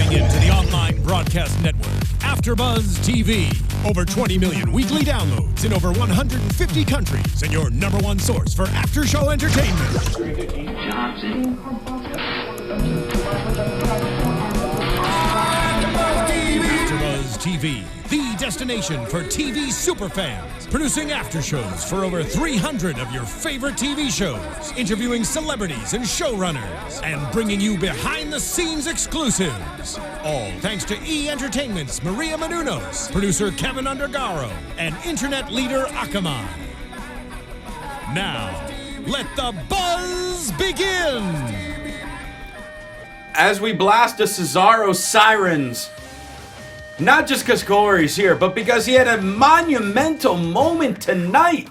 Tuning in to the online broadcast network, AfterBuzz TV. Over 20 million weekly downloads in over 150 countries, and your number one source for after-show entertainment. AfterBuzz TV, the destination for TV superfans, producing after shows for over 300 of your favorite TV shows, interviewing celebrities and showrunners, and bringing you behind-the-scenes exclusives. All thanks to E! Entertainment's Maria Menounos, producer Kevin Undergaro, and internet leader Akamai. Now, let the buzz begin! As we blast the Cesaro sirens, not just because Kaori's here, but because he had a monumental moment tonight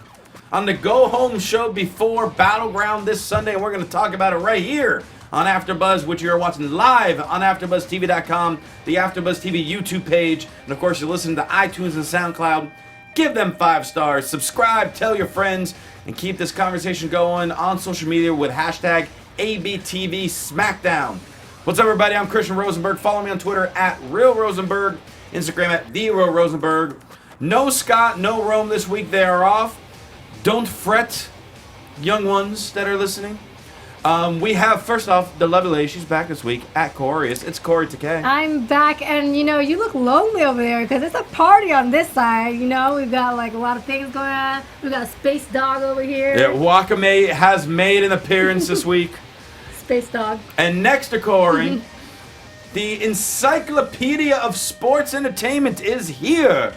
on the go-home show before Battleground this Sunday, and we're going to talk about it right here on AfterBuzz, which you are watching live on AfterBuzzTV.com, the AfterBuzz TV YouTube page, and of course you're listening to iTunes and SoundCloud. Give them 5 stars, subscribe, tell your friends, and keep this conversation going on social media with hashtag ABTV SmackDown. What's up, everybody? I'm Christian Rosenberg. Follow me on Twitter at RealRosenberg, Instagram at TheRealRosenberg. No Scott, no Rome this week. They are off. Don't fret, young ones that are listening. We have, first off, the lovely lady. She's back this week at Kaori. It's Kaori Takee. I'm back, and you look lonely over there because it's a party on this side. We've got like a lot of things going on. We've got a space dog over here. Yeah, Wakame has made an appearance this week. Space dog. And next to Kaori, the encyclopedia of sports entertainment is here.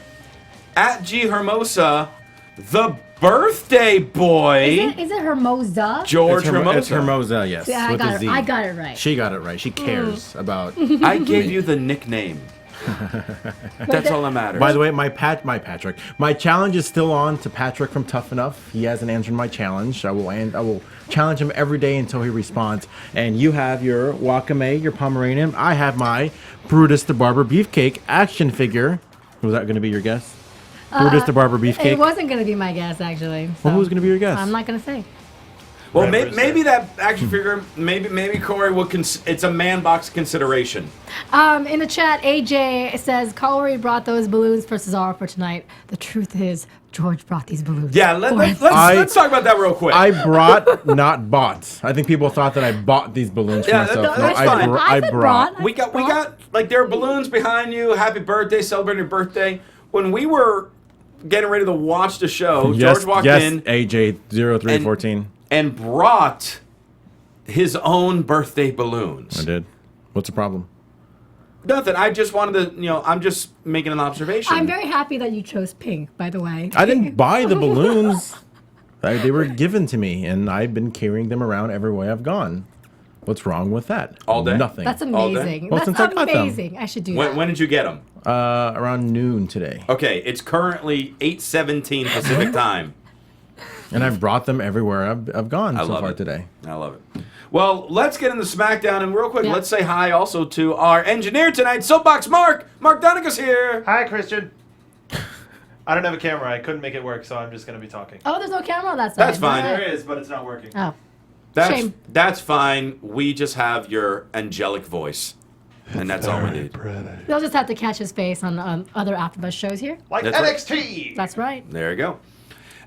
At G Hermoza, the birthday boy. Is it Hermoza? George Hermoza. It's Hermoza, yes. See, I got it right. She got it right. She cares about. I gave you the nickname. That's all that matters. By the way, my challenge is still on to Patrick from Tough Enough. He hasn't answered my challenge. I will challenge him every day until he responds. And you have your Wakame, your Pomeranian. I have my Brutus the Barber Beefcake action figure. Was that going to be your guess? Brutus the Barber Beefcake? It wasn't going to be my guess, actually. So well, who was going to be your guess? I'm not going to say. Well, maybe that action figure, maybe Corey will. It's a man box consideration. In the chat, AJ says Kaori brought those balloons for Cesaro for tonight. The truth is, George brought these balloons. Yeah, let's talk about that real quick. I brought, not bought. I think people thought that I bought these balloons for myself. That's fine. I brought. We got like there are balloons behind you. Happy birthday, celebrating your birthday. When we were getting ready to watch the show, George walked in. AJ 0314. And brought his own birthday balloons. I did. What's the problem? Nothing. I just wanted to, I'm just making an observation. I'm very happy that you chose pink, by the way. I didn't buy the balloons. They were given to me, and I've been carrying them around everywhere I've gone. What's wrong with that? All day? Nothing. That's amazing. Well, That's amazing. I should do that. When did you get them? Around noon today. Okay, it's currently 8:17 Pacific time. And I've brought them everywhere I've gone so far today. I love it. Well, let's get into SmackDown, and real quick, let's say hi also to our engineer tonight, Soapbox Mark. Mark Donica's here. Hi, Christian. I don't have a camera. I couldn't make it work, so I'm just going to be talking. Oh, there's no camera on that side. That's fine. There is, but it's not working. Oh. Shame. That's fine. We just have your angelic voice, and that's all we need. They'll just have to catch his face on other AfterBuzz shows here. Like That's NXT! Right. That's right. There you go.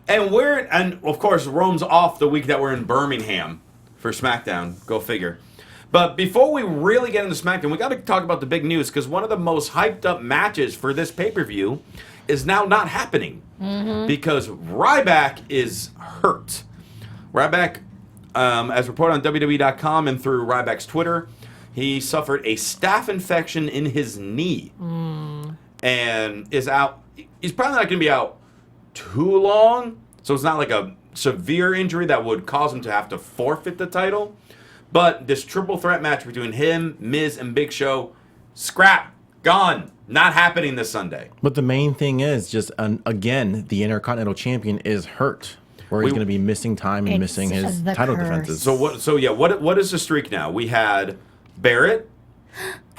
And of course, Rome's off the week that we're in Birmingham for SmackDown. Go figure. But before we really get into SmackDown, we got to talk about the big news, because one of the most hyped up matches for this pay-per-view is now not happening because Ryback is hurt. Ryback, as reported on WWE.com and through Ryback's Twitter, he suffered a staph infection in his knee and is out. He's probably not going to be out too long, so it's not like a severe injury that would cause him to have to forfeit the title. But this triple threat match between him, Miz, and Big Show, scrap, gone, not happening this Sunday. But the main thing is just, again, the Intercontinental Champion is hurt, where he's going to be missing time and missing his title defenses. So what is the streak now? We had Barrett.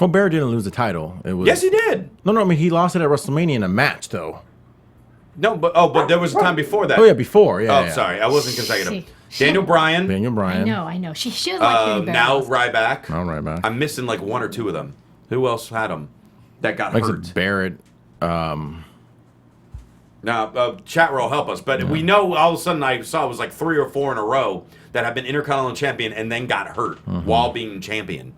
Well, Barrett didn't lose the title. Yes, he did. No, I mean, he lost it at WrestleMania in a match, though. No, but there was a time before that. Oh, yeah, before. Yeah. Sorry. I wasn't consecutive. Daniel Bryan. Daniel Bryan. I know. She doesn't like Kenny Barrett. Now Ryback. Now Ryback. I'm missing like one or two of them. Who else had him that got Like I hurt? said, Barrett. Now, chat roll help us, but we know all of a sudden I saw it was like 3 or 4 in a row that have been Intercontinental Champion and then got hurt while being champion.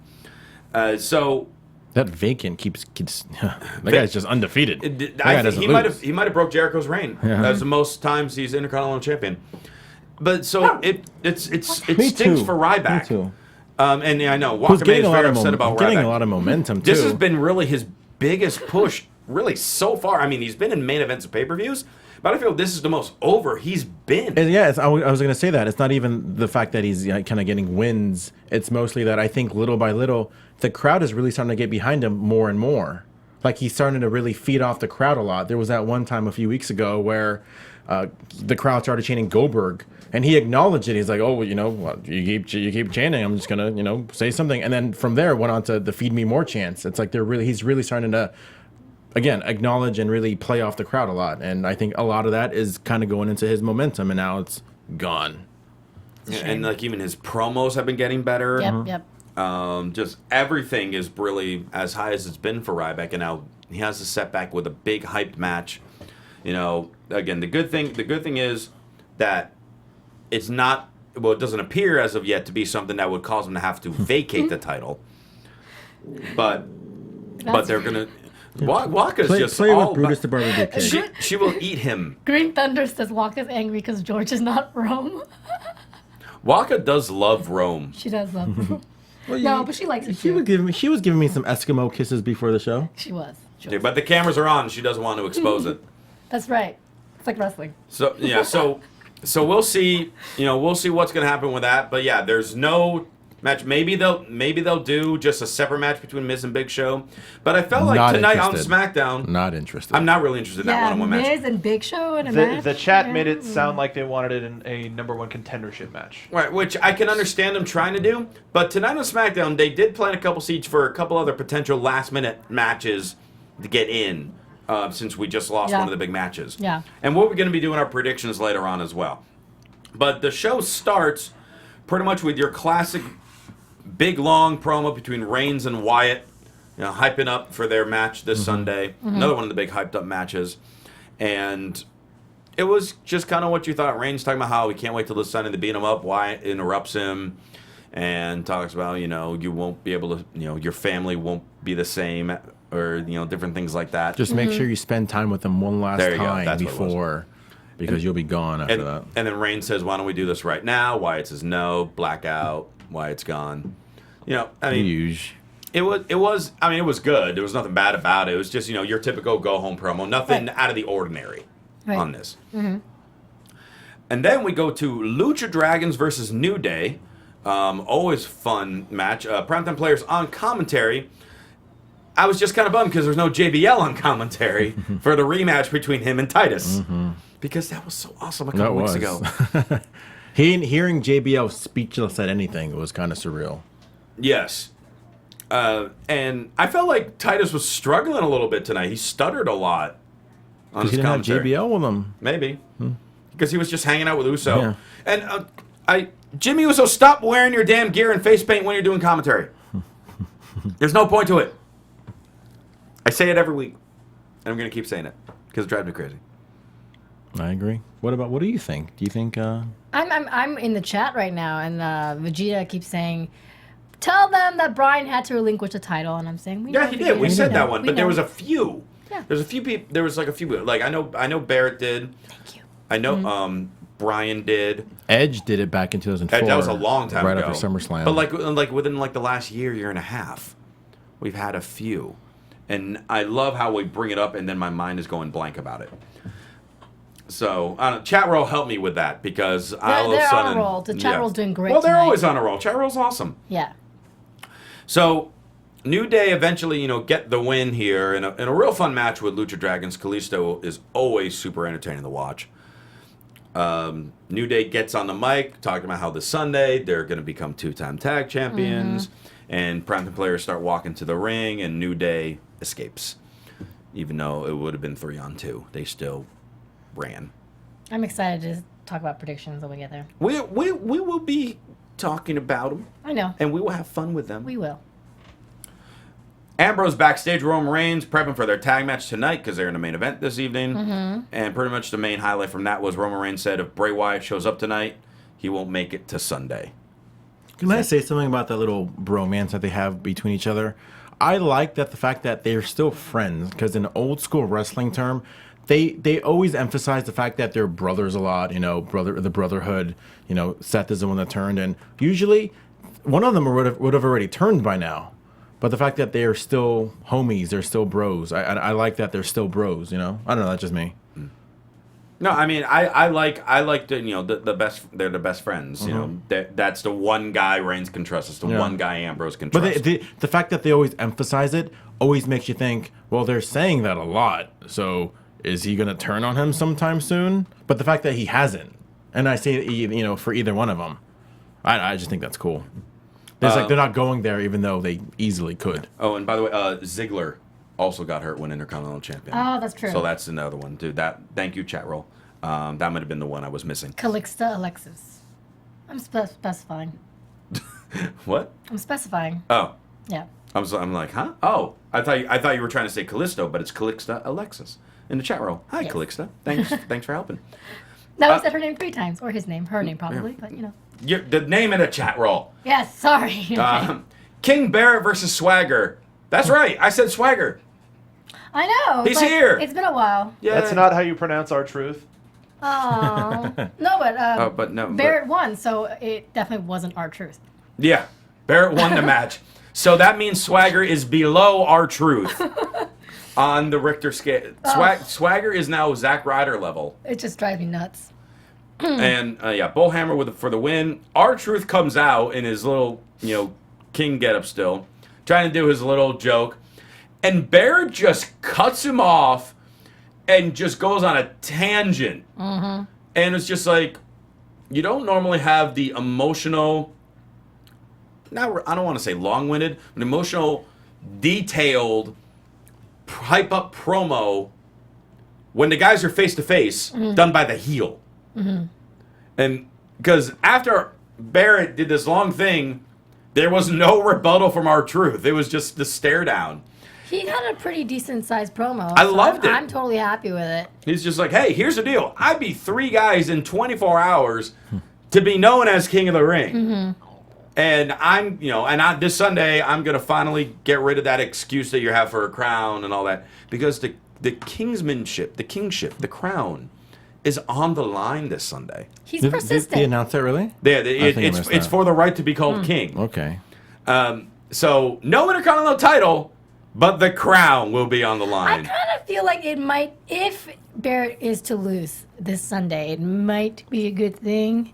So That vacant keeps that guy's just undefeated. That guy I think doesn't lose. he might have broke Jericho's reign. That's the most times he's Intercontinental Champion. But so it stinks for Ryback. Me too. And I know Who's Wakame getting is a lot very of upset about getting Ryback. a lot of momentum too. This has been really his biggest push, really so far. I mean, he's been in main events of pay-per-views, but I feel this is the most over he's been. And yeah, I was going to say that. It's not even the fact that he's kind of getting wins. It's mostly that I think little by little, the crowd is really starting to get behind him more and more. Like he's starting to really feed off the crowd a lot. There was that one time a few weeks ago where the crowd started chanting Goldberg, and he acknowledged it. He's like, "Oh, well, you keep chanting. I'm just gonna, say something." And then from there went on to the "Feed Me More" chants. It's like he's really starting to, again, acknowledge and really play off the crowd a lot. And I think a lot of that is kind of going into his momentum, and now it's gone. Yeah, and like even his promos have been getting better. Yep. Just everything is really as high as it's been for Ryback, and now he has a setback with a big hyped match. Again, the good thing is that it's not. Well, it doesn't appear as of yet to be something that would cause him to have to vacate the title. But they're gonna. Waka's just play all with Brutus the Barber Beefcake. she will eat him. Green Thunder says Waka's angry because George is not Rome. Waka does love Rome. She does love Rome. Well, No, but she likes it She too. was giving me some Eskimo kisses before the show. She was. Yeah, but the cameras are on. She doesn't want to expose it. That's right. It's like wrestling. So yeah, so we'll see. We'll see what's gonna happen with that. But yeah, there's no match. Maybe they'll do just a separate match between Miz and Big Show. But I felt like Not tonight interested. on SmackDown, Not interested. I'm not really interested in that one-on-one match. Miz and Big Show in a The, match. the chat Yeah. made it sound like they wanted it in a #1 contendership match. Right, which I can understand them trying to do. But tonight on SmackDown, they did plant a couple seeds for a couple other potential last-minute matches to get in. Since we just lost Yeah. one of the big matches. Yeah. And we're going to be doing our predictions later on as well. But the show starts pretty much with your classic big, long promo between Reigns and Wyatt, hyping up for their match this Sunday. Another one of the big hyped up matches. And it was just kind of what you thought. Reigns talking about how he can't wait till this Sunday to beat him up. Wyatt interrupts him and talks about, you won't be able to, your family won't be the same, or different things like that. Just make sure you spend time with them one last There you go. time That's what it was. before, because you'll be gone after and, that. and then Reigns says, "Why don't we do this right now?" Wyatt says, "No." Blackout. Wyatt's gone. I mean, Huge. it was. I mean, it was good. There was nothing bad about it. It was just your typical go home promo. Nothing out of the ordinary on this. And then we go to Lucha Dragons versus New Day. Always fun match. Primetime players on commentary. I was just kind of bummed because there's no JBL on commentary for the rematch between him and Titus. Because that was so awesome a couple weeks ago. Hearing JBL speechless at anything was kind of surreal. Yes. And I felt like Titus was struggling a little bit tonight. He stuttered a lot on his He didn't have commentary. JBL with him. Maybe. Because he was just hanging out with Uso. Yeah. And Jimmy Uso, stop wearing your damn gear and face paint when you're doing commentary. There's no point to it. I say it every week. And I'm going to keep saying it. Because it drives me crazy. I agree. What do you think? Do you think... I'm in the chat right now, and Vegeta keeps saying, "Tell them that Brian had to relinquish the title," and I'm saying, "We know, Yeah, he did. We said that one. We But there know." was a few. Yeah. There's a few people. There was like a few. Like, I know Barrett did. Thank you. I know Brian did. Edge did it back in 2004. That was a long time right ago. after SummerSlam. But like within like the last year and a half, we've had a few. And I love how we bring it up and then my mind is going blank about it. So, chat roll help me with that because all of a They're sudden... on a roll. The chat roll's doing great Well, they're tonight. always on a roll. Chat roll's awesome. Yeah. So, New Day eventually, get the win here in a real fun match with Lucha Dragons. Kalisto is always super entertaining to watch. New Day gets on the mic talking about how this Sunday they're going to become 2-time tag champions, and Primetime players start walking to the ring, and New Day escapes. Even though it would have been 3-on-2, they still ran. I'm excited to talk about predictions when we get there. We will be talking about them, I know. and we will have fun with them. We will. Ambrose backstage, Roman Reigns prepping for their tag match tonight because they're in the main event this evening. And pretty much the main highlight from that was Roman Reigns said if Bray Wyatt shows up tonight, he won't make it to Sunday. Can I say something about that little bromance that they have between each other? I like that the fact that they're still friends, because in old school wrestling term, they always emphasize the fact that they're brothers a lot, the brotherhood. Seth is the one that turned, and usually one of them would have already turned by now. But the fact that they are still homies, they're still bros. I like that they're still bros. I don't know, that's just me. No, I mean I like the best. They're the best friends. That's the one guy Reigns can trust. It's the one guy Ambrose can trust. But the fact that they always emphasize it always makes you think, well, they're saying that a lot. So is he going to turn on him sometime soon? But the fact that he hasn't, and I say for either one of them, I just think that's cool. They're not going there, even though they easily could. Oh, and by the way, Ziggler also got hurt when Intercontinental Champion. Oh, that's true. So that's another one, dude. Thank you, chat roll. That might have been the one I was missing. Calixta Alexis. I'm specifying. What? I'm specifying. Oh. Yeah. I'm like, huh? Oh, I thought you were trying to say Callisto, but it's Calixta Alexis in the chat roll. Hi, Yes. Calixta. Thanks for helping. That was said her name 3 times, or his name, her name probably, but The name in the chat roll. Yes, sorry. King Barrett versus Swagger. That's right. I said Swagger. I know. He's here. It's been a while. Yeah. That's not how you pronounce R-Truth. Oh. No, but Barrett won, so it definitely wasn't our truth. Yeah. Barrett won the match. So that means Swagger is below R-Truth on the Richter scale. Swagger is now Zack Ryder level. It just drives me nuts. And Bullhammer for the win. R-Truth comes out in his little, king getup still, trying to do his little joke, and Barrett just cuts him off and just goes on a tangent. And it's just like, you don't normally have the emotional, I don't want to say long-winded, but emotional, detailed, hype-up promo when the guys are face-to-face, done by the heel. And because after Barrett did this long thing, there was no rebuttal from R-Truth. It was just the stare down. He had a pretty decent sized promo. I loved it. I'm totally happy with it. He's just like, hey, here's the deal. I beat 3 guys in 24 hours to be known as King of the Ring. And I'm, this Sunday, I'm going to finally get rid of that excuse that you have for a crown and all that. Because the kingsmanship, the kingship, the crown is on the line this Sunday. He's Did persistent. they announce that, really? Yeah, it's for the right to be called king. Okay. So, no Intercontinental title, but the crown will be on the I line. kind of feel like it might, if Barrett is to lose this Sunday, it might be a good thing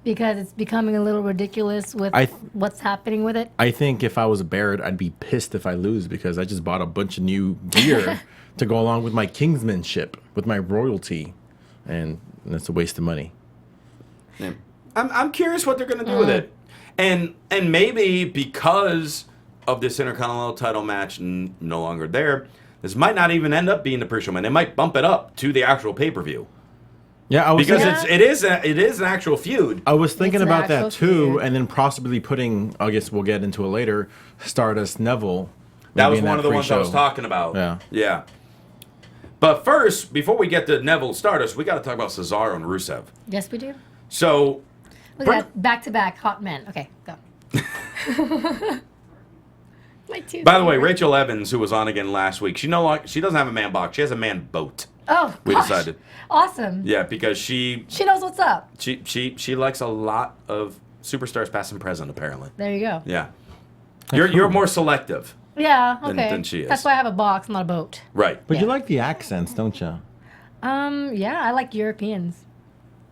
because it's becoming a little ridiculous with what's happening with it. I think if I was Barrett, I'd be pissed if I lose because I just bought a bunch of new gear to go along with my kingsmanship, with my royalty, and that's a waste of money. Yeah. I'm curious what they're going to do with it. And maybe because of this Intercontinental title match no longer there, this might not even end up being the pre-show match. They might bump it up to the actual pay-per-view. Yeah, because it is an actual feud. I was thinking about that too, feud. and then possibly putting, I guess we'll get into it later, Stardust Neville. That was one of the ones I was talking about. Yeah. But first, before we get to Neville Stardust, we got to talk about Cesaro and Rusev. Yes, we do. So, look at that back-to-back hot men. Okay, go. By the way, Rachel Evans, who was on again last week, she doesn't have a man box. She has a man boat. Oh, we decided. Awesome. Yeah, because she knows what's up. She likes a lot of superstars past and present, apparently. There you go. Yeah. You're more selective. Yeah, okay. Than she is. That's why I have a box, not a boat. Right. But you like the accents, don't you? Yeah, I like Europeans.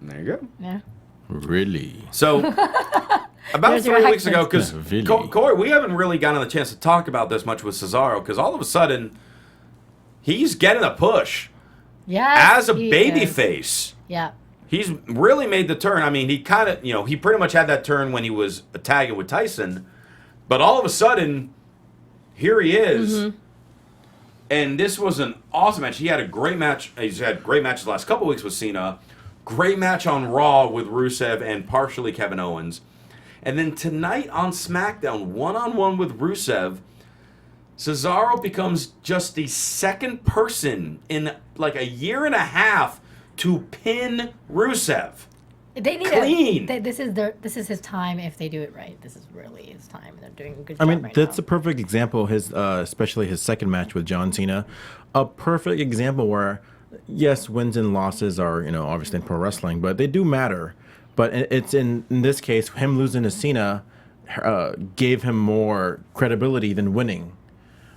There you go. Yeah. Really? So, about 3 weeks ago, because Really? Corey, we haven't really gotten the chance to talk about this much with Cesaro, because all of a sudden, he's getting a push. Yeah. As a babyface. Yeah. He's really made the turn. I mean, he kind of, he pretty much had that turn when he was tagging with Tyson, but all of a sudden, here he is. And this was an awesome match. He had a great match. He's had great matches the last couple weeks with Cena. Great match on Raw with Rusev and partially Kevin Owens. And then tonight on SmackDown, one-on-one with Rusev. Cesaro becomes just the second person in like a year and a half to pin Rusev. They need Clean. This is his time if they do it right. This is really his time. They're doing a good I job mean, right that's now. a perfect example. Especially his second match with John Cena, a perfect example where, yes, wins and losses are obviously in pro wrestling, but they do matter. But it's in this case, him losing to Cena gave him more credibility than winning.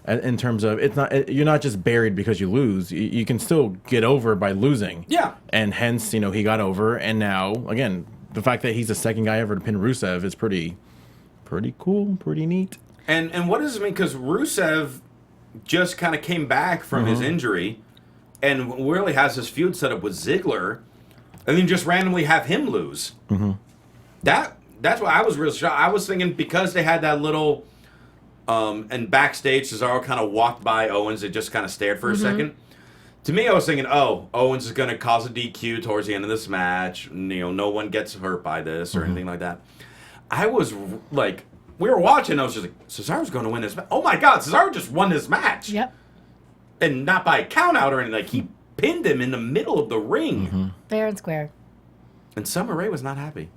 In terms of you're not just buried because you lose. You can still get over by losing. Yeah. And hence, he got over. And now, again, the fact that he's the second guy ever to pin Rusev is pretty cool, pretty neat. And what does it mean? Because Rusev just kind of came back from his injury and really has this feud set up with Ziggler, and then just randomly have him lose. Mm-hmm. That's why I was real shocked. I was thinking because they had that little... and backstage, Cesaro kind of walked by Owens and just kind of stared for a second. To me, I was thinking, Owens is going to cause a DQ towards the end of this match. No one gets hurt by this or anything like that. I was like, we were watching, I was just like, Cesaro's going to win this match. Oh my God, Cesaro just won this match. Yep. And not by a count out or anything. Like, he pinned him in the middle of the ring. Fair and square. And Summer Rae was not happy.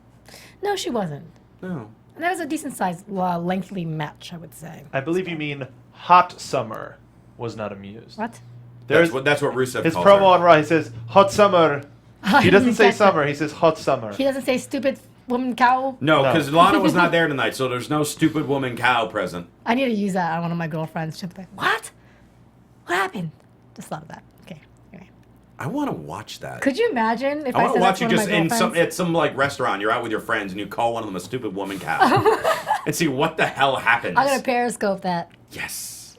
No, she wasn't. No. And that was a decent-sized, lengthy match, I would say. I believe you mean Hot Summer was not amused. What? That's what Rusev his calls promo her. on Raw, he says, Hot Summer. He doesn't say catch that. summer, he says hot summer. He doesn't say stupid woman cow. No, No. because Lana was not there tonight, so there's no stupid woman cow present. I need to use that on one of my girlfriends. She'll be like, what? What happened? Just thought of that. Okay. Anyway. I want to watch that. Could you imagine if I I want said to watch that you to one just of my in girlfriends? at some like restaurant. You're out with your friends and you call one of them a stupid woman cow, and see what the hell happens. I'm going to Periscope that. Yes.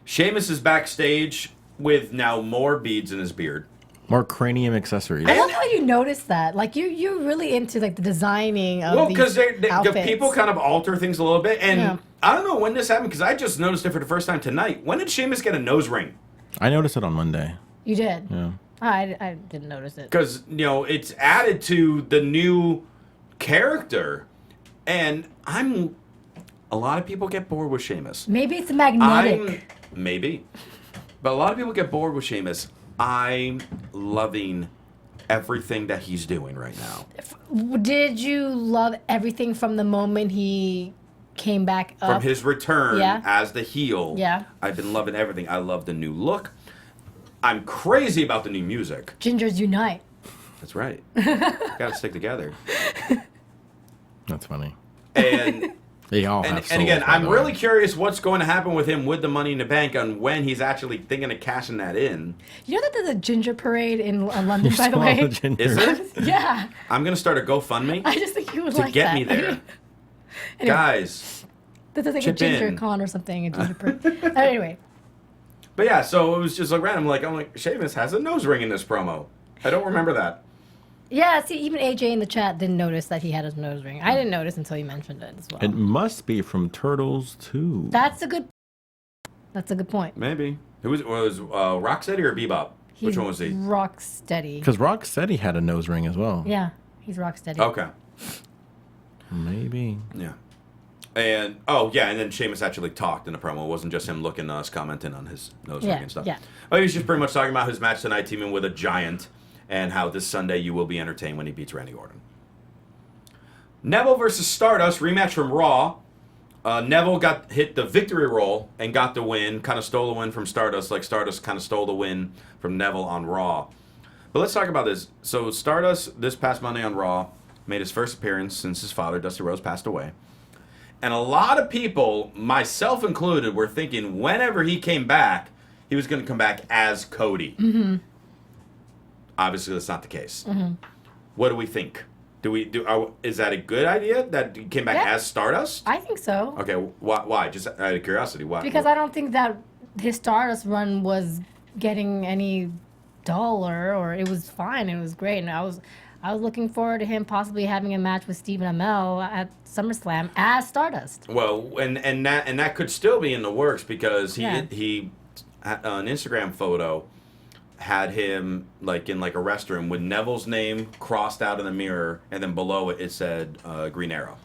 Sheamus is backstage with now more beads in his beard. More cranium accessories. I love how you noticed that. Like, you're really into, like, the designing of Well, these because outfits. people kind of alter things a little bit, and Yeah. I don't know when this happened because I just noticed it for the first time tonight. When did Sheamus get a nose ring? I noticed it on Monday. You did? Yeah. I didn't notice it. Because it's added to the new character, and a lot of people get bored with Sheamus. Maybe it's magnetic. Maybe. But a lot of people get bored with Sheamus. I'm loving everything that he's doing right now. Did you love everything from the moment he came back up? From his return Yeah. as the heel, Yeah. I've been loving everything. I love the new look. I'm crazy about the new music. Gingers unite. That's right. Gotta stick together. That's funny. And They all have And souls, again, by I'm the way. really curious what's going to happen with him with the Money in the Bank and when he's actually thinking of cashing that in. You know that there's a ginger parade in London, You by the saw way? ginger. Is there? Yeah. I'm going to start a GoFundMe I just think you would to like get that. me there. Anyway, Guys. There's like a chip ginger in. con or something, a ginger parade. Anyway. But yeah, so it was just like random. I'm like, Sheamus has a nose ring in this promo. I don't remember that. Yeah, see, even AJ in the chat didn't notice that he had his nose ring. I didn't notice until you mentioned it as well. It must be from Turtles 2. That's a good point. Maybe. Who was Rocksteady or Bebop? Which one was he? Rock steady. Because Rock said he had a nose ring as well. Yeah, he's rock steady. Okay. Maybe. Yeah. And and then Sheamus actually talked in the promo. It wasn't just him looking at us commenting on his nose ring and stuff. Yeah. He was just pretty much talking about his match tonight, teaming with a giant, and how this Sunday you will be entertained when he beats Randy Orton. Neville versus Stardust rematch from Raw. Neville hit the victory roll and got the win. Kind of stole the win from Stardust, like Stardust kind of stole the win from Neville on Raw. But let's talk about this. So Stardust this past Monday on Raw made his first appearance since his father, Dusty Rhodes, passed away. And a lot of people, myself included, were thinking whenever he came back, he was going to come back as Cody. Mm-hmm. Obviously, that's not the case. Mm-hmm. What do we think? Is that a good idea that he came back Yeah. as Stardust? I think so. Okay, why? Just out of curiosity, why? Because I don't think that his Stardust run was getting any duller, or it was fine. It was great, and I was looking forward to him possibly having a match with Stephen Amell at SummerSlam as Stardust. Well, and that could still be in the works because he an Instagram photo had him like in like a restroom with Neville's name crossed out in the mirror, and then below it said Green Arrow.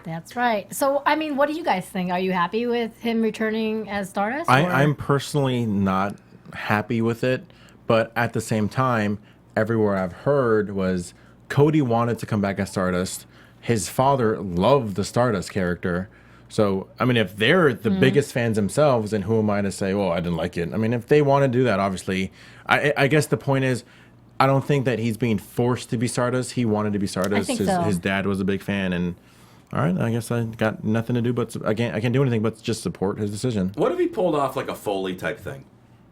That's right. So, I mean, what do you guys think? Are you happy with him returning as Stardust? I'm personally not happy with it, but at the same time, everywhere I've heard was Cody wanted to come back as Stardust. His father loved the Stardust character. So, I mean, if they're the biggest fans themselves, then who am I to say, well, I didn't like it? I mean, if they want to do that, obviously, I guess the point is, I don't think that he's being forced to be Stardust. He wanted to be Stardust. I think so. His dad was a big fan, and all right, I guess I got nothing to do but I can't do anything but just support his decision. What if he pulled off like a Foley type thing,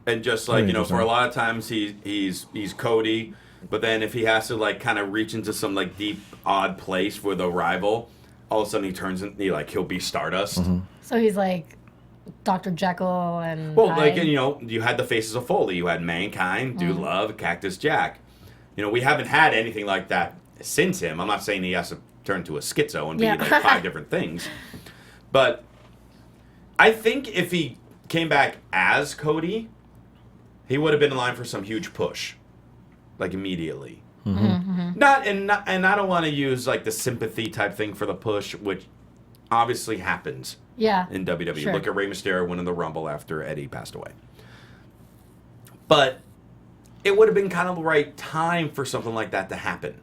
and just like for a lot of times he's Cody, but then if he has to like kind of reach into some like deep odd place with a rival, all of a sudden he turns and he'll be Stardust. So he's like Dr. Jekyll and Well, Hyde. like you had the faces of Foley. You had Mankind, Dude Love, Cactus Jack. We haven't had anything like that since him. I'm not saying he has to turn to a schizo and be like 5 different things, but I think if he came back as Cody, he would have been in line for some huge push, like immediately. Not and I don't want to use like the sympathy type thing for the push, which obviously happens in WWE. Sure. Look at Rey Mysterio winning the Rumble after Eddie passed away. But it would have been kind of the right time for something like that to happen.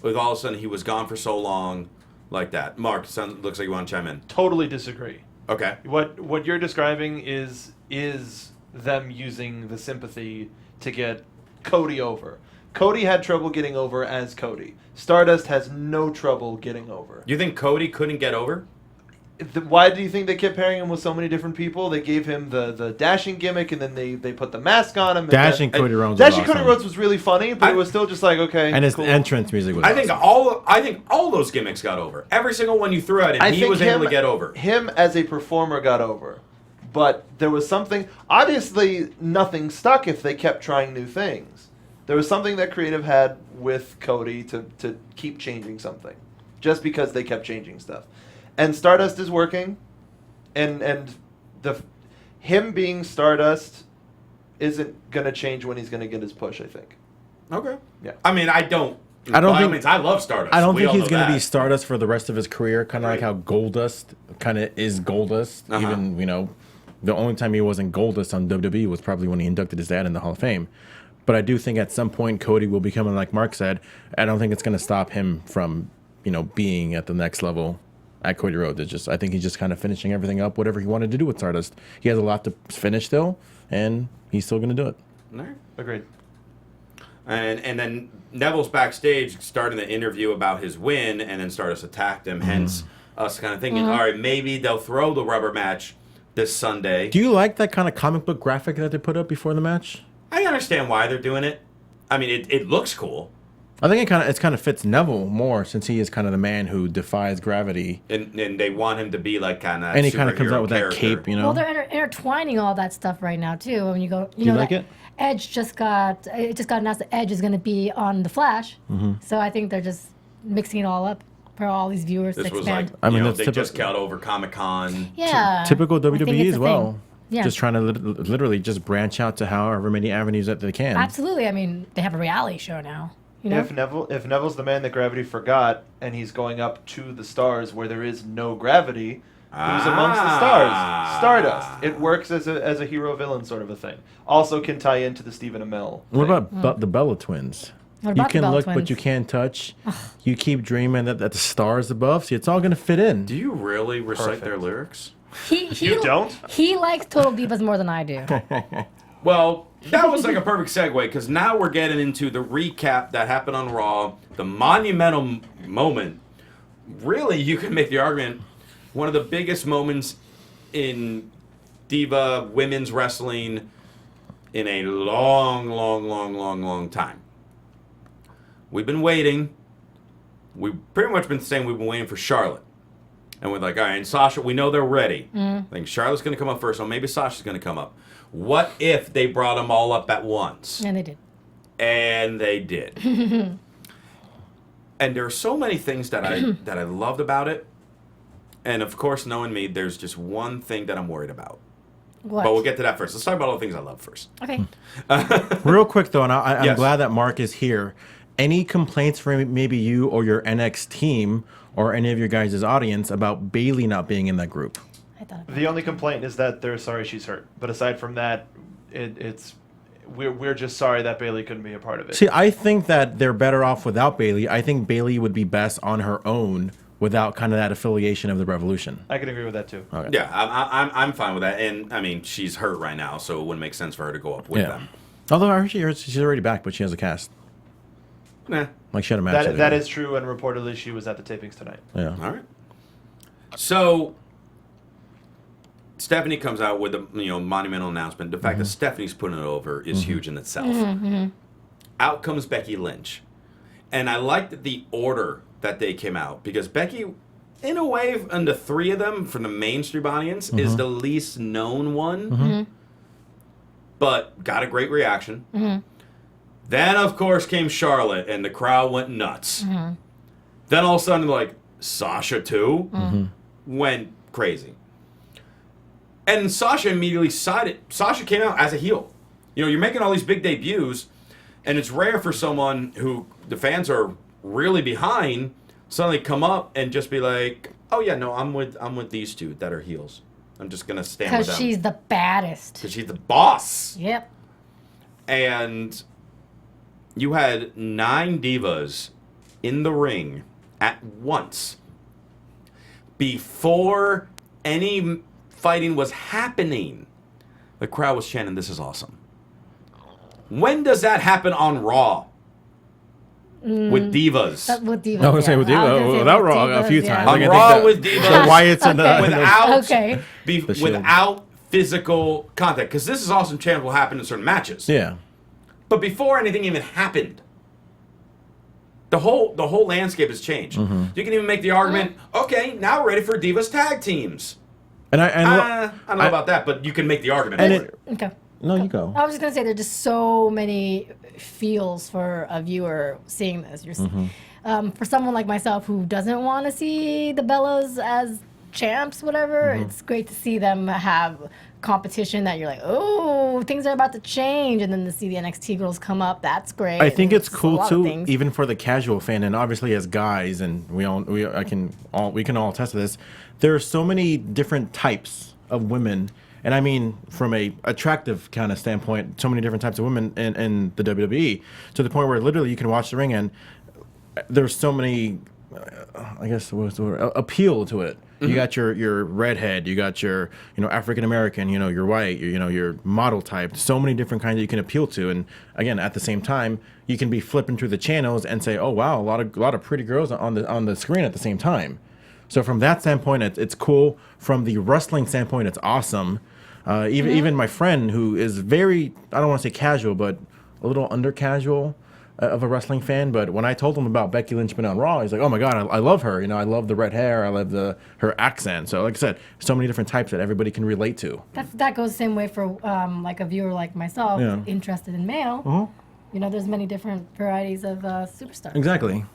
With all of a sudden he was gone for so long, like that. Mark, looks like you want to chime in. Totally disagree. Okay. What you're describing is them using the sympathy to get Cody over. Cody had trouble getting over as Cody. Stardust has no trouble getting over. You think Cody couldn't get over? Why do you think they kept pairing him with so many different people? They gave him the dashing gimmick, and then they put the mask on him. Dashing Cody Rhodes. Dashing Awesome. Cody Rhodes was really funny, but it was still just like, okay. And his cool. entrance music was. I think all those gimmicks got over. Every single one you threw at him, he was able to get over. Him as a performer got over, but there was something. Obviously, nothing stuck if they kept trying new things. There was something that creative had with Cody to keep changing something, just because they kept changing stuff. And Stardust is working, and him being Stardust isn't gonna change when he's gonna get his push, I think. Okay. Yeah. I mean, I don't think. I love Stardust. I don't We think all he's know going to be that. Stardust for the rest of his career, kind of Right. like how Goldust kind of is Goldust. Even, the only time he wasn't Goldust on WWE was probably when he inducted his dad in the Hall of Fame. But I do think at some point Cody will become, like Mark said, I don't think it's going to stop him from, being at the next level at Cody Rhodes. I think he's just kind of finishing everything up, whatever he wanted to do with Stardust. He has a lot to finish still, and he's still going to do it. All right. Agreed. And then Neville's backstage starting the interview about his win, and then Stardust attacked him. Hence, us kind of thinking, all right, maybe they'll throw the rubber match this Sunday. Do you like that kind of comic book graphic that they put up before the match? I understand why they're doing it. I mean, it looks cool. I think it kind of fits Neville more since he is kind of the man who defies gravity, And they want him to be like kind of and he kind of comes out with that cape, Well, they're intertwining all that stuff right now too. When you go, you like it? Edge just got announced that Edge is going to be on the Flash. So I think they're just mixing it all up for all these viewers This to was like, expand. I mean, they that's just got over Comic-Con. Yeah, typical I think WWE it's as a well. thing. Yeah. Just trying to literally just branch out to however many avenues that they can. Absolutely. I mean, they have a reality show now. You know? If Neville's the man that gravity forgot, and he's going up to the stars where there is no gravity, who's amongst the stars? Stardust. It works as a hero villain sort of a thing. Also can tie into the Stephen Amell. What thing. about the Bella twins? What You about the can Bella look, but twins? you can't touch. You keep dreaming that the stars above. See, it's all going to fit in. Do you really recite Perfect. their lyrics? He You don't? He likes Total Divas more than I do. Well, that was like a perfect segue because now we're getting into the recap that happened on Raw, the monumental moment. Really, you can make the argument one of the biggest moments in Diva women's wrestling in a long time. We've been waiting. We've pretty much been saying we've been waiting for Charlotte. And we're like, all right, and Sasha, we know they're ready. I think Charlotte's going to come up first, or maybe Sasha's going to come up. What if they brought them all up at once? And they did. And they did. And there are so many things that I loved about it. And of course, knowing me, there's just one thing that I'm worried about. What? But we'll get to that first. Let's talk about all the things I love first. Okay. Real quick, though, and I'm Yes. glad that Mark is here. Any complaints from maybe you or your NX team or any of your guys' audience about Bayley not being in that group? I thought The only complaint is that they're sorry she's hurt. But aside from that, we're just sorry that Bayley couldn't be a part of it. See, I think that they're better off without Bayley. I think Bayley would be best on her own without kind of that affiliation of the Revolution. I can agree with that too. Okay. Yeah, I'm fine with that. And I mean, she's hurt right now, so it wouldn't make sense for her to go up with them. Although I heard she's already back, but she has a cast. Nah. Like she had a match. That is true, and reportedly she was at the tapings tonight. Yeah. All right. So Stephanie comes out with a monumental announcement. The fact that Stephanie's putting it over is huge in itself. Out comes Becky Lynch, and I liked the order that they came out because Becky, in a way, and the three of them from the mainstream audience is the least known one, but got a great reaction. Then of course came Charlotte, and the crowd went nuts. Then all of a sudden, like Sasha too went crazy. And Sasha immediately sided. Sasha came out as a heel. You're making all these big debuts, and it's rare for someone who the fans are really behind suddenly come up and just be like, "Oh yeah, no, I'm with these two that are heels. I'm just gonna stand with them." because she's the baddest. Because she's the boss. Yep. And you had 9 divas in the ring at once before any fighting was happening. The crowd was chanting, "This is awesome." When does that happen on Raw? With divas. With divas. I was gonna say with Diva, without Raw a few times. On Like, I think Raw that- with divas. The Wyatts and the Without, Okay. The Shield. without physical contact. Because this is awesome chants will happen in certain matches. Yeah. But before anything even happened, the whole landscape has changed. You can even make the argument, okay, now we're ready for Divas tag teams. And I I don't know about that, but you can make the argument. and for it, Okay. no, you go. I was just gonna say there's just so many feels for a viewer seeing this. For someone like myself who doesn't want to see the Bellas as champs, whatever, it's great to see them have competition that you're like, oh, things are about to change, and then to see the NXT girls come up, that's great. I think And it's cool a lot of too, things. even for the casual fan, and obviously as guys, and we can all attest to this. There are so many different types of women, and I mean from a attractive kind of standpoint, so many different types of women in the WWE, to the point where literally you can watch the ring and there's so many, I guess what's the word, appeal to it. You got your redhead, you got your African American, your white, your model type. So many different kinds that you can appeal to, and again at the same time you can be flipping through the channels and say, oh wow, a lot of pretty girls on the screen at the same time. So from that standpoint, it's cool. From the wrestling standpoint, it's awesome. Even my friend who is very, I don't want to say casual, but a little under casual of a wrestling fan, but when I told him about Becky Lynch being on Raw, he's like, "Oh my God, I love her. I love the red hair. I love her accent." So, like I said, so many different types that everybody can relate to. That goes the same way for like a viewer like myself, Yeah. interested in male. There's many different varieties of superstars. Exactly.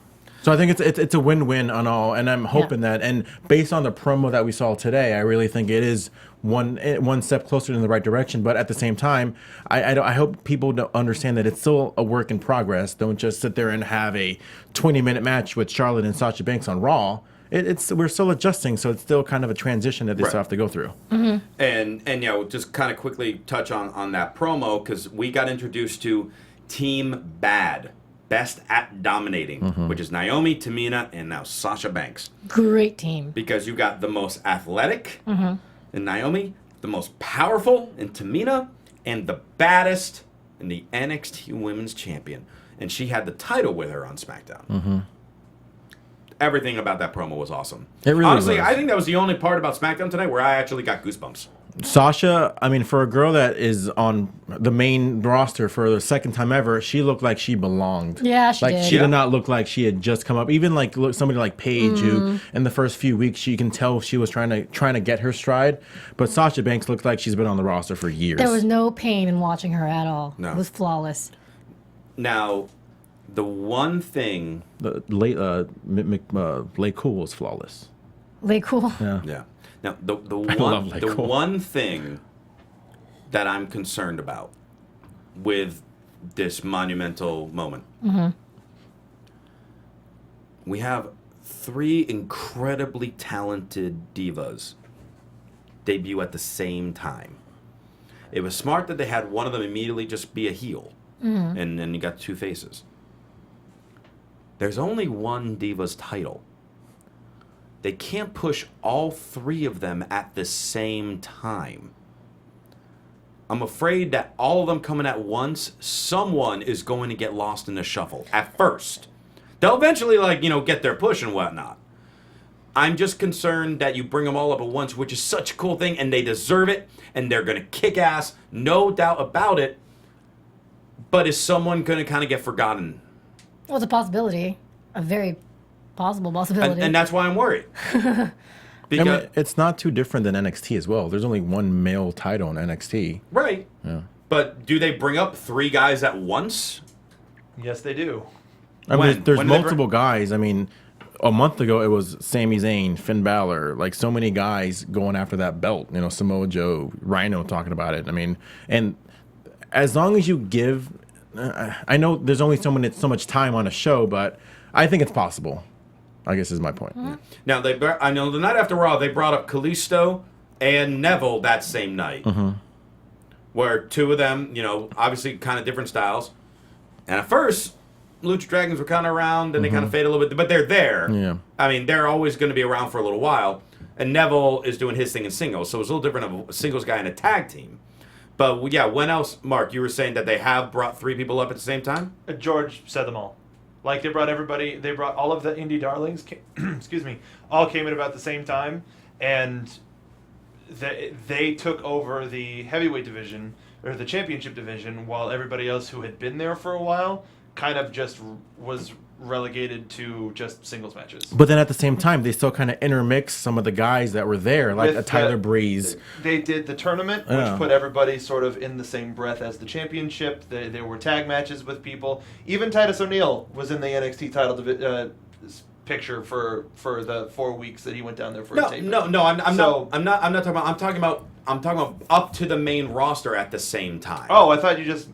So I think it's a win-win on all, and I'm hoping that, and based on the promo that we saw today, I really think it is one step closer in the right direction. But at the same time, I hope people don't understand that it's still a work in progress. Don't just sit there and have a 20-minute match with Charlotte and Sasha Banks on Raw. We're still adjusting, so it's still kind of a transition that they still have to go through. And just kind of quickly touch on that promo, because we got introduced to Team Bad. Best at Dominating, which is Naomi, Tamina, and now Sasha Banks. Great team. Because you got the most athletic in Naomi, the most powerful in Tamina, and the baddest in the NXT Women's Champion. And she had the title with her on SmackDown. Everything about that promo was awesome. It really Honestly, was. I think that was the only part about SmackDown tonight where I actually got goosebumps. Sasha, I mean, for a girl that is on the main roster for the second time ever, she looked like she belonged. Yeah, she did. She did not look like she had just come up. Even like somebody like Paige, who in the first few weeks you can tell she was trying to get her stride. But Sasha Banks looked like she's been on the roster for years. There was no pain in watching her at all. No. It was flawless. Now, the one thing... The Lay Cool was flawless. Lay Cool. Yeah. Now, the love Lay Cool. one thing that I'm concerned about with this monumental moment, we have 3 incredibly talented divas debut at the same time. It was smart that they had one of them immediately just be a heel. And then you got 2 faces. There's only one Divas title. They can't push all 3 of them at the same time. I'm afraid that all of them coming at once, someone is going to get lost in the shuffle at first. They'll eventually, get their push and whatnot. I'm just concerned that you bring them all up at once, which is such a cool thing, and they deserve it, and they're going to kick ass, no doubt about it. But is someone going to kind of get forgotten? Well, it's a possibility. A very possible possibility. And that's why I'm worried. Because it's not too different than NXT as well. There's only one male title in NXT. Right. Yeah. But do they bring up 3 guys at once? Yes, they do. I mean, there's multiple guys. I mean, a month ago it was Sami Zayn, Finn Balor, like so many guys going after that belt. Samoa Joe, Rhino talking about it. I mean, and as long as you give, I know there's only so much time on a show, but I think it's possible. I guess is my point. Mm-hmm. Now I know the night after Raw they brought up Kalisto and Neville that same night, where 2 of them, obviously kind of different styles, and at first Lucha Dragons were kind of around, then they kind of fade a little bit, but they're there. Yeah. I mean, they're always going to be around for a little while, and Neville is doing his thing in singles, so it's a little different of a singles guy in a tag team. But yeah, when else, Mark? You were saying that they have brought 3 people up at the same time. George said them all. Like, they brought everybody, they brought all of the indie darlings, excuse me, all came in about the same time, and they took over the heavyweight division, or the championship division, while everybody else who had been there for a while kind of just was relegated to just singles matches. But then at the same time, they still kind of intermix some of the guys that were there, like a Tyler Breeze. They did the tournament, which put everybody sort of in the same breath as the championship. There were tag matches with people. Even Titus O'Neil was in the NXT title picture for the 4 weeks that he went down there for a taping. No, I'm not talking about up to the main roster at the same time. Oh, I thought you just.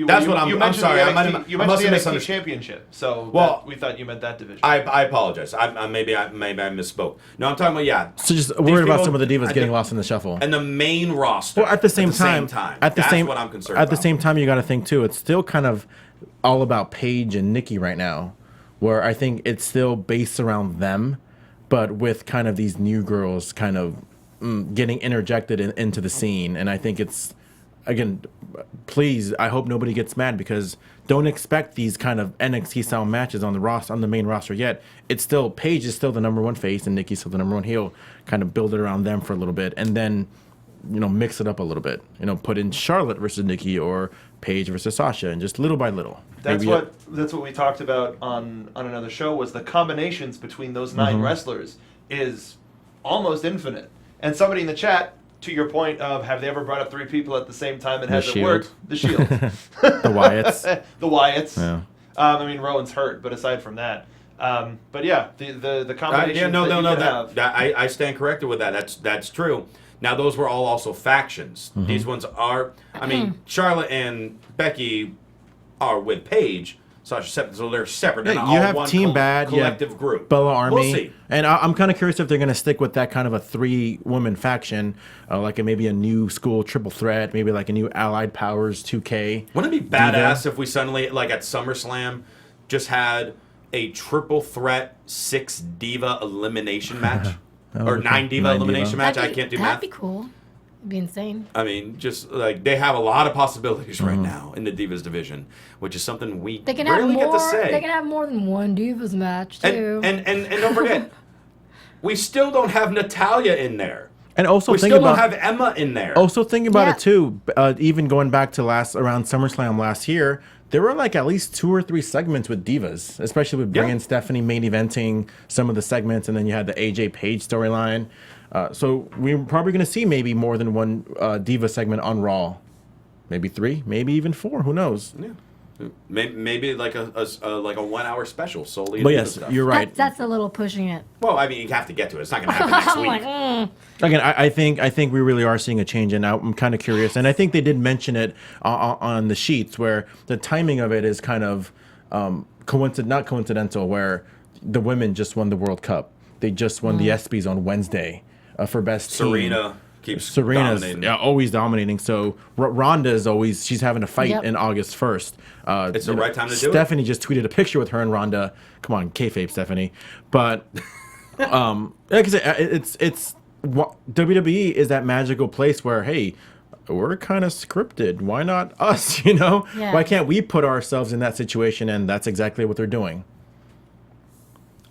That's what I'm sorry. You I mentioned the NXT misunderstood. championship, so we thought you meant that division. I apologize. Maybe I misspoke. No, I'm talking about So just worried about some of the divas getting lost in the shuffle. And the main roster. Well, at the same time, that's what I'm concerned about. At the same time, you got to think too. It's still kind of all about Paige and Nikki right now, where I think it's still based around them, but with kind of these new girls kind of getting interjected into the scene, and I think it's. Again, please, I hope nobody gets mad because don't expect these kind of NXT style matches on the main roster yet. It's still Paige is still the number 1 face and Nikki's still the number 1 heel. Kind of build it around them for a little bit and then, mix it up a little bit. Put in Charlotte versus Nikki or Paige versus Sasha and just little by little. That's what we talked about on another show was the combinations between those 9 wrestlers is almost infinite. And somebody in the chat. To your point of have they ever brought up 3 people at the same time and has it worked? The Shield. The Wyatts. The Wyatts. Yeah. I mean, Rowan's hurt, but aside from that. But yeah, the combination I stand corrected with that. That's true. Now, those were all also factions. These ones are, Charlotte and Becky are with Paige. So they're separate. Yeah, you have Team Bad, collective group. Bella Army. We'll see. And I'm kind of curious if they're going to stick with that kind of a 3-woman faction, like maybe a new school triple threat, maybe like a new Allied Powers 2K. Wouldn't it be badass if we suddenly, like at SummerSlam, just had a triple threat 6 diva elimination match? Or 9 diva elimination match? I can't do math. That'd be cool. It'd be insane. I mean, just like they have a lot of possibilities right now in the Divas division, which is something we rarely get to say. They can have more than 1 Divas match too. And don't forget, we still don't have Natalya in there. And also we still don't have Emma in there. Also think about it too. Even going back to around SummerSlam last year, there were like at least 2 or 3 segments with divas, especially with Bray and Stephanie main eventing some of the segments, and then you had the AJ Page storyline. So we're probably going to see maybe more than 1 diva segment on Raw, maybe 3, maybe even 4. Who knows? Yeah. Maybe like a 1-hour special solely. But yes, you're right. That's a little pushing it. Well, I mean, you have to get to it. It's not going to happen next week. Again, I think we really are seeing a change, and I'm kind of curious. And I think they did mention it on the sheets where the timing of it is kind of not coincidental. Where the women just won the World Cup. They just won the ESPYs on Wednesday for best team. Serena keeps Serena's dominating. always dominating. So Ronda is always, she's having a fight in August 1st. It's the right time to do it. Stephanie just tweeted a picture with her and Ronda. Come on, kayfabe, Stephanie. But like I said, WWE is that magical place where, hey, we're kind of scripted. Why not us? Yeah. Why can't we put ourselves in that situation? And that's exactly what they're doing.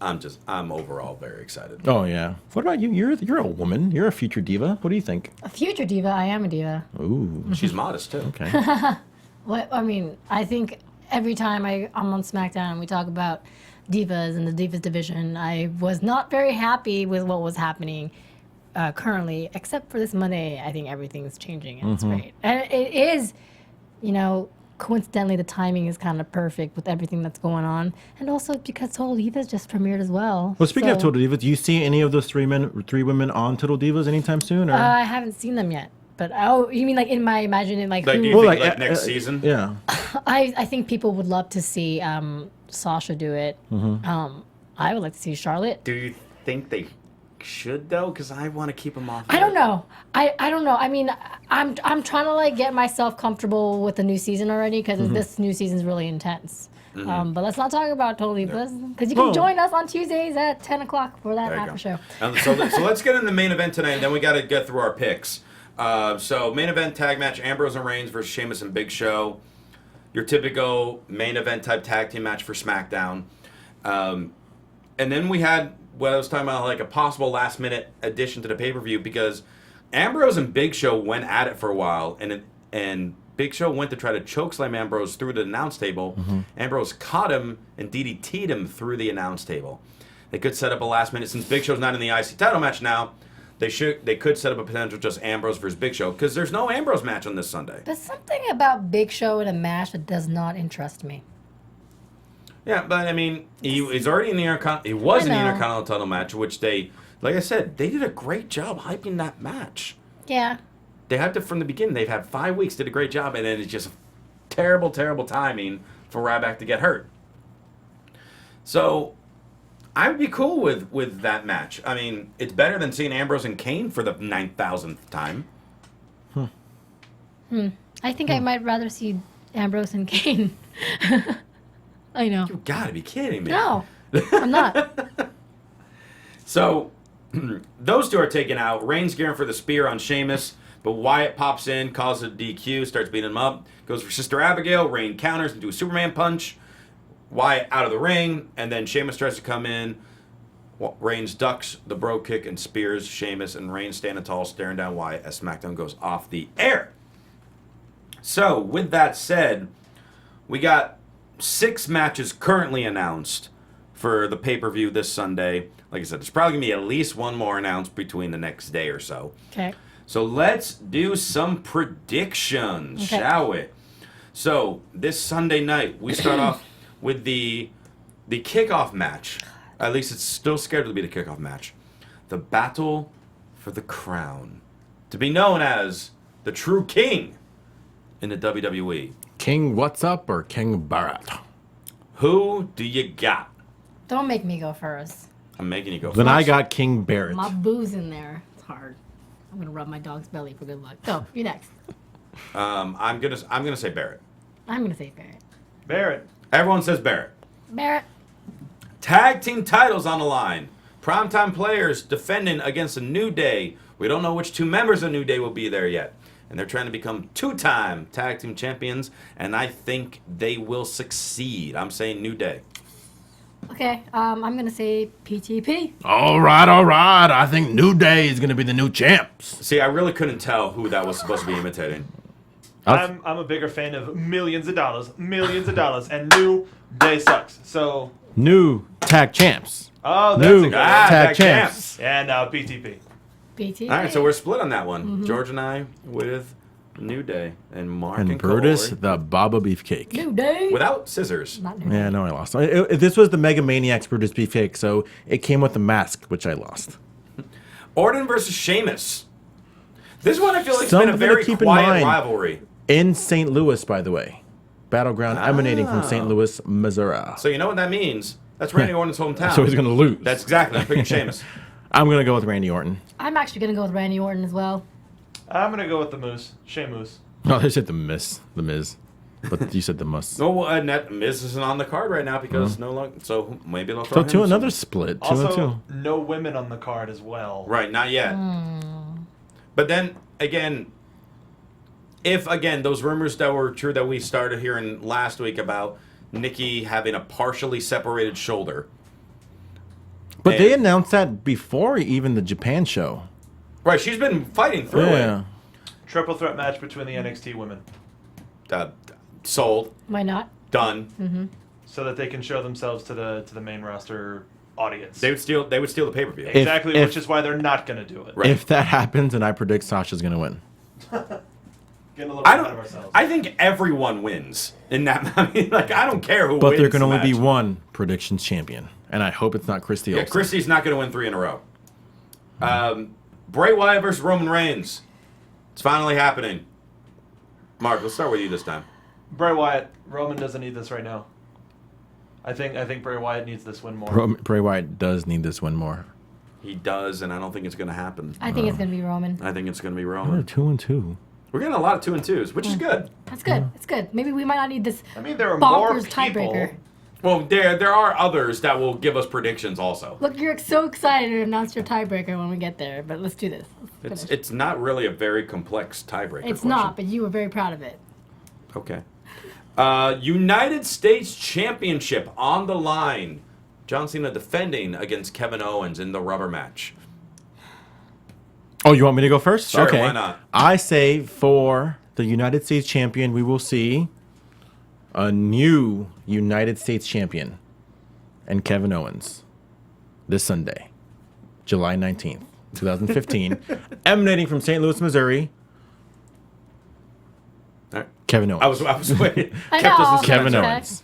I'm overall very excited. Oh yeah. What about you? You're a woman. You're a future diva. What do you think? A future diva. I am a diva. Ooh. She's modest too. Okay. What I mean, I think every time I'm on SmackDown and we talk about divas and the divas division, I was not very happy with what was happening currently, except for this Monday. I think everything's changing and it's great. And it is, coincidentally, the timing is kind of perfect with everything that's going on, and also because Total Divas just premiered as well. Well, speaking of Total Divas, do you see any of those three women on Total Divas anytime soon? Or? I haven't seen them yet. But you mean like in my imagining, like Like, who? do you think like next season? Yeah. I think people would love to see Sasha do it. I would like to see Charlotte. Do you think they should though? Because I want to keep them off. I don't know. I don't know. I mean, I'm trying to like get myself comfortable with the new season already because this new season is really intense. But let's not talk about Total Divas because you can join us on Tuesdays at 10 o'clock for that after show. So let's get in the main event tonight, and then we got to get through our picks. So main event tag match: Ambrose and Reigns versus Sheamus and Big Show. Your typical main event type tag team match for SmackDown. And then we had what I was talking about, like a possible last minute addition to the pay-per-view, because Ambrose and Big Show went at it for a while, and Big Show went to try to chokeslam Ambrose through the announce table. Ambrose caught him and DDT'd him through the announce table. They could set up a last minute, since Big Show's not in the IC title match now. They could set up a potential just Ambrose versus Big Show, because there's no Ambrose match on this Sunday. There's something about Big Show in a match that does not interest me. Yeah, but I mean, he's already in the he was in the Intercontinental title match, which they, like I said, they did a great job hyping that match. Yeah. They hyped it from the beginning. They've had 5 weeks, did a great job, and then it's just terrible, terrible timing for Ryback to get hurt. So I would be cool with that match. I mean, it's better than seeing Ambrose and Kane for the 9,000th time. I think I might rather see Ambrose and Kane. I know. You gotta be kidding me. No, I'm not. So those two are taken out. Reigns gearing for the spear on Sheamus, but Wyatt pops in, causes a DQ, starts beating him up, goes for Sister Abigail. Reigns counters into a Superman punch. Wyatt out of the ring, and then Sheamus tries to come in. Reigns ducks the bro kick and spears Sheamus, and Reigns standing tall, staring down Wyatt as SmackDown goes off the air. So, with that said, we got 6 matches currently announced for the pay-per-view this Sunday. Like I said, there's probably going to be at least one more announced between the next day or so. Okay. So let's do some predictions, shall we? So, this Sunday night, we start off with the kickoff match. At least it's still scheduled to be the kickoff match. The Battle for the Crown. To be known as the True King in the WWE. King What's Up or King Barrett? Who do you got? Don't make me go first. I'm making you go Then first. I got King Barrett. My boo's in there. It's hard. I'm gonna rub my dog's belly for good luck. Go. You next. I'm gonna say Barrett. I'm gonna say Barrett. Barrett. Everyone says Barrett. Barrett. Tag team titles on the line. Primetime players defending against a New Day. We don't know which 2 members of New Day will be there yet. And they're trying to become 2-time tag team champions. And I think they will succeed. I'm saying New Day. Okay. I'm gonna say PTP. All right. I think New Day is going to be the new champs. See, I really couldn't tell who that was supposed to be imitating. I'm a bigger fan of millions of dollars, and New Day sucks. So. New tag champs. Oh, that's New a good one. tag champs. And now PTP. PTP. All right, so we're split on that one. George and I with New Day, and Mark and Brutus, Kaori the Baba Beefcake. New Day. without scissors. Not New Day. Yeah, no, I lost. This was the Mega Maniacs Brutus Beefcake, so it came with the mask, which I lost. Orton versus Sheamus. This one I feel like has Something been a to very keep in quiet mind. rivalry. In St. Louis, by the way. Battleground emanating from St. Louis, Missouri. So you know what that means? That's Randy Orton's hometown. So he's going to lose. That's exactly. I'm picking Sheamus. I'm going to go with Randy Orton. I'm actually gonna go with Randy Orton as well. I'm gonna go with the Moose. Sheamus. No, they said the Miz. But you said the Mus. No, Miz isn't on the card right now because no longer. So maybe they'll throw So him. another split. 2 and 2. Also, no women on the card as well. Right, not yet. But then again, if again those rumors that were true that we started hearing last week about Nikki having a partially separated shoulder. But they announced that before even the Japan show. Right, she's been fighting through it. Triple threat match between the NXT women. Sold. Why not? Done. So that they can show themselves to the main roster audience. They would steal the pay-per-view. Exactly, which is why they're not going to do it. Right. If that happens, and I predict Sasha's going to win. Getting a little bit ahead of ourselves. I think everyone wins in that. I mean, like, I don't care who wins. But there can the only be match. one predictions champion, and I hope it's not Christy Yeah, Olsen. Christy's not going to win 3 in a row. Bray Wyatt versus Roman Reigns. It's finally happening. Mark, let's start with you this time. Bray Wyatt. Roman doesn't need this right now. I think Bray Wyatt needs this win more. Bray Wyatt does need this win more. He does, and I don't think it's going to happen. I think it's gonna be Roman. I think it's going to be We're Roman. 2 and 2. We're getting a lot of 2 and 2s, which is good. That's good. It's good. Maybe we might not need this I mean, there are more bonkers people. tiebreaker. Well, there are others that will give us predictions also. Look, you're so excited to announce your tiebreaker when we get there, but let's do this. Let's finish. It's not really a very complex tiebreaker It's question. not, but you were very proud of it. Okay. United States Championship on the line. John Cena defending against Kevin Owens in the rubber match. Oh, you want me to go first? Sure, okay. why not? I say for the United States champion, we will see a new United States champion and Kevin Owens this Sunday, July 19th, 2015, emanating from St. Louis, Missouri. All right. Kevin Owens. I was waiting. I Kept us know. in Kevin suspense. Owens.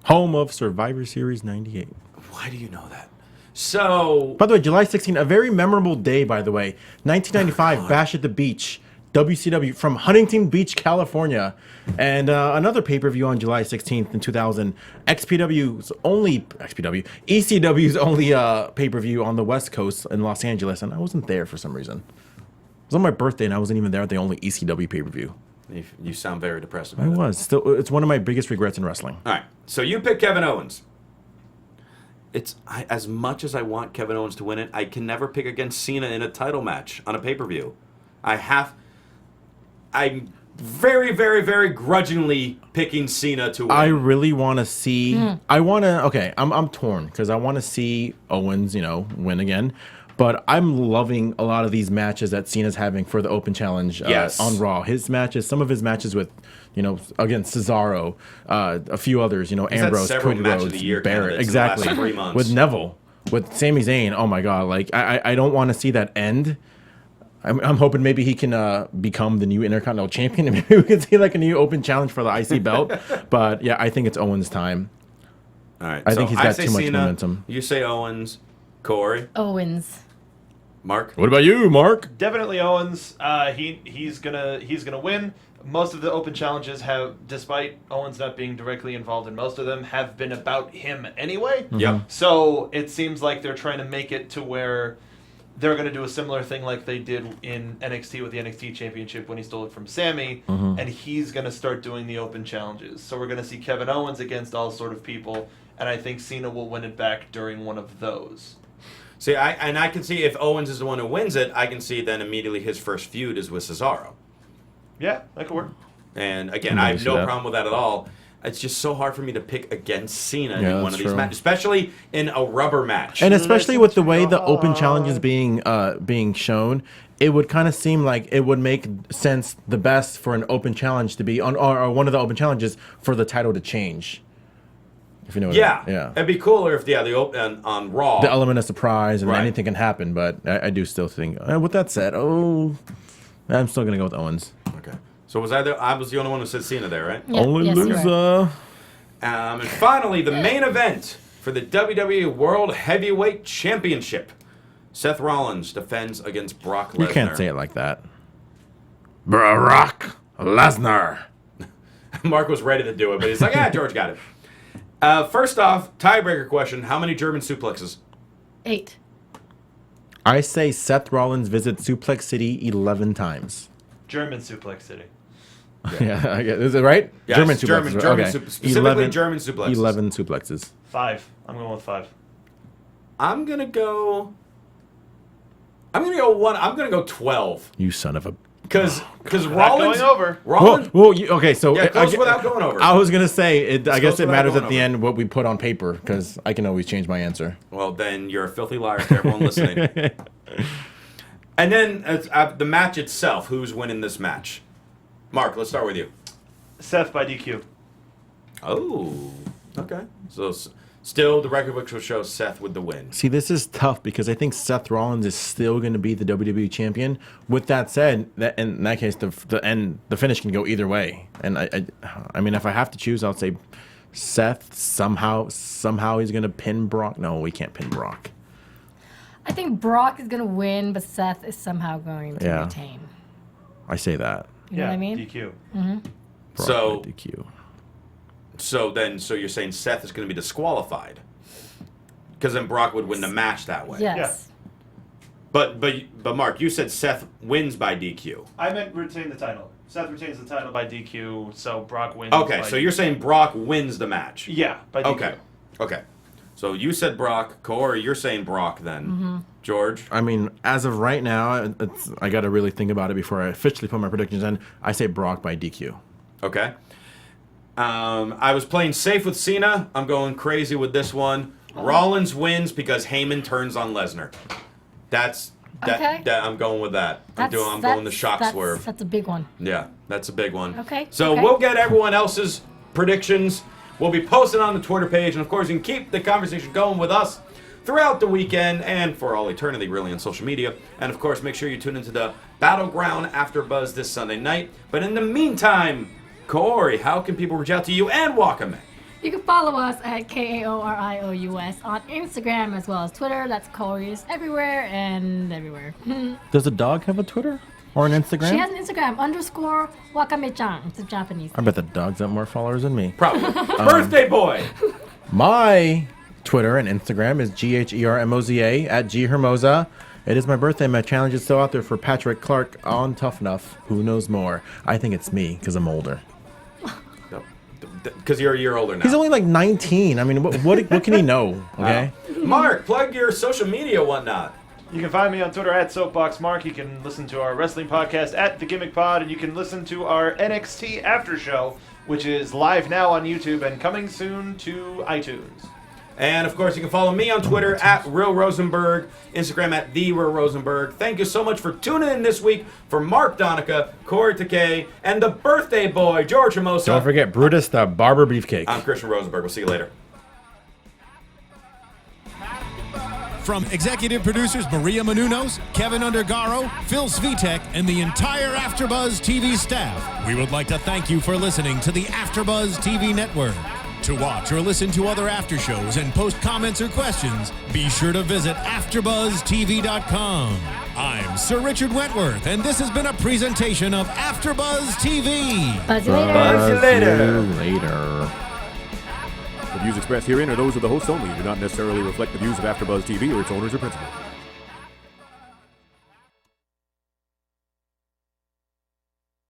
Home of Survivor Series 98. Why do you know that? So, By the way, July 16th, a very memorable day, by the way. 1995, Bash at the Beach, WCW from Huntington Beach, California. And another pay-per-view on July 16th in 2000. ECW's only pay-per-view on the West Coast in Los Angeles. And I wasn't there for some reason. It was on my birthday, and I wasn't even there at the only ECW pay-per-view. you sound very depressed about I it. was. Still, it's one of my biggest regrets in wrestling. All right. So you pick Kevin Owens. As much as I want Kevin Owens to win it, I can never pick against Cena in a title match on a pay-per-view. I'm very, very, very grudgingly picking Cena to win. I really want to see. I'm torn because I want to see Owens, win again. But I'm loving a lot of these matches that Cena's having for the Open Challenge Yes. on Raw. Some of his matches with, against Cesaro, a few others, had Ambrose, several Cody match of Rhodes, the year Barrett, candidates in the last exactly. 3 months. With Neville, with Sami Zayn. Oh my God! Like I don't want to see that end. I'm hoping maybe he can become the new Intercontinental Champion, and maybe we can see like a new Open Challenge for the IC belt. But yeah, I think it's Owens' time. All right. I think he's got say too much Cena, momentum. You say Owens. Corey. Owens. Mark. What about you, Mark? Definitely Owens. He's gonna win. Most of the Open Challenges have, despite Owens not being directly involved in most of them, have been about him anyway. Yep. So it seems like they're trying to make it to where they're going to do a similar thing like they did in NXT with the NXT Championship when he stole it from Sammy, and he's going to start doing the Open Challenges. So we're going to see Kevin Owens against all sort of people, and I think Cena will win it back during one of those. See, I can see if Owens is the one who wins it, I can see then immediately his first feud is with Cesaro. Yeah, that could work. And again, I have see no that. problem with that at all. It's just so hard for me to pick against Cena Yeah, in one that's of these true. matches, especially in a rubber match. And especially with the way Listen the to Open God. Challenge is being shown, it would kind of seem like it would make sense the best for an Open Challenge to be on, or one of the Open Challenges for the title to change. If you know what yeah, I mean. Yeah. it'd be cooler if the Open on Raw. The element of surprise and Right. anything can happen, but I do still think. With that said, I'm still gonna go with Owens. Okay. So I was the only one who said Cena there, right? Yep, Only yes, you are. loser. And finally, the main event for the WWE World Heavyweight Championship. Seth Rollins defends against Brock Lesnar. You can't say it like that. Brock Lesnar. Mark was ready to do it, but he's like, George got it. First off, tiebreaker question. How many German suplexes? 8. I say Seth Rollins visits Suplex City 11 times. German Suplex City. Yeah, is it right? Yes, German German suplexes. Okay. specifically German suplexes. 11 suplexes. 5. I'm going with 5. I'm gonna go 1. I'm gonna go 12. You son of a. Because Not Rollins going over. Rollins. Okay, so Yeah, close without going over. I was gonna say, I guess close it without matters going at the over. end what we put on paper because I can always change my answer. Well, then you're a filthy liar to everyone listening. And then the match itself. Who's winning this match? Mark, let's start with you. Seth by DQ. Oh, okay. So still, the record book will show Seth with the win. See, this is tough because I think Seth Rollins is still going to be the WWE champion. With that said, in that case, the finish can go either way. And I mean, if I have to choose, I'll say Seth somehow he's going to pin Brock. No, we can't pin Brock. I think Brock is going to win, but Seth is somehow going to retain. I say that. You know what I mean? DQ. Brock So- by DQ. So you're saying Seth is going to be disqualified because then Brock would win the match that way. Yes. But Mark, you said Seth wins by DQ. I meant retain the title. Seth retains the title by DQ, so Brock wins. Okay, by so you're saying Brock wins the match. Yeah, by DQ. Okay. So you said Brock. Kaori, you're saying Brock then. George? I mean, as of right now, I got to really think about it before I officially put my predictions in. I say Brock by DQ. Okay. I was playing safe with Cena. I'm going crazy with this one. Rollins wins because Heyman turns on Lesnar. Okay. I'm going with that. I'm going the shock swerve. That's a big one. Yeah, that's a big one. Okay, So okay. we'll get everyone else's predictions. We'll be posting on the Twitter page, and of course, you can keep the conversation going with us throughout the weekend and for all eternity, really, on social media. And of course, make sure you tune into the Battleground AfterBuzz this Sunday night. But in the meantime, Kaori, how can people reach out to you and Wakame? You can follow us at KAORIOUS on Instagram as well as Twitter. That's Kaori's everywhere and everywhere. Does the dog have a Twitter or an Instagram? She has an Instagram, _Wakame-chan. It's a Japanese. I bet the dog's got more followers than me. Probably. Birthday boy! My Twitter and Instagram is GHERMOZA at GHermoza. It is my birthday. My challenge is still out there for Patrick Clark on Tough Enough. Who knows more? I think it's me because I'm older. Because you're a year older now. He's only like 19. I mean, what can he know? Okay. Mark, plug your social media, whatnot. You can find me on Twitter at SoapboxMark. You can listen to our wrestling podcast at The Gimmick Pod, and you can listen to our NXT After Show, which is live now on YouTube and coming soon to iTunes. And of course, you can follow me on Twitter at Real Rosenberg, Instagram at The Real Rosenberg. Thank you so much for tuning in this week for Mark Donica, Kaori Takee, and the birthday boy, George Hermoza. Don't forget Brutus the Barber Beefcake. I'm Christian Rosenberg. We'll see you later. From executive producers Maria Menounos, Kevin Undergaro, Phil Svitek, and the entire AfterBuzz TV staff, we would like to thank you for listening to the AfterBuzz TV network. To watch or listen to other after shows and post comments or questions, be sure to visit AfterBuzzTV.com. I'm Sir Richard Wentworth, and this has been a presentation of AfterBuzz TV. Buzz you later. Buzz you later. Later. The views expressed herein are those of the hosts only and do not necessarily reflect the views of AfterBuzz TV or its owners or principals.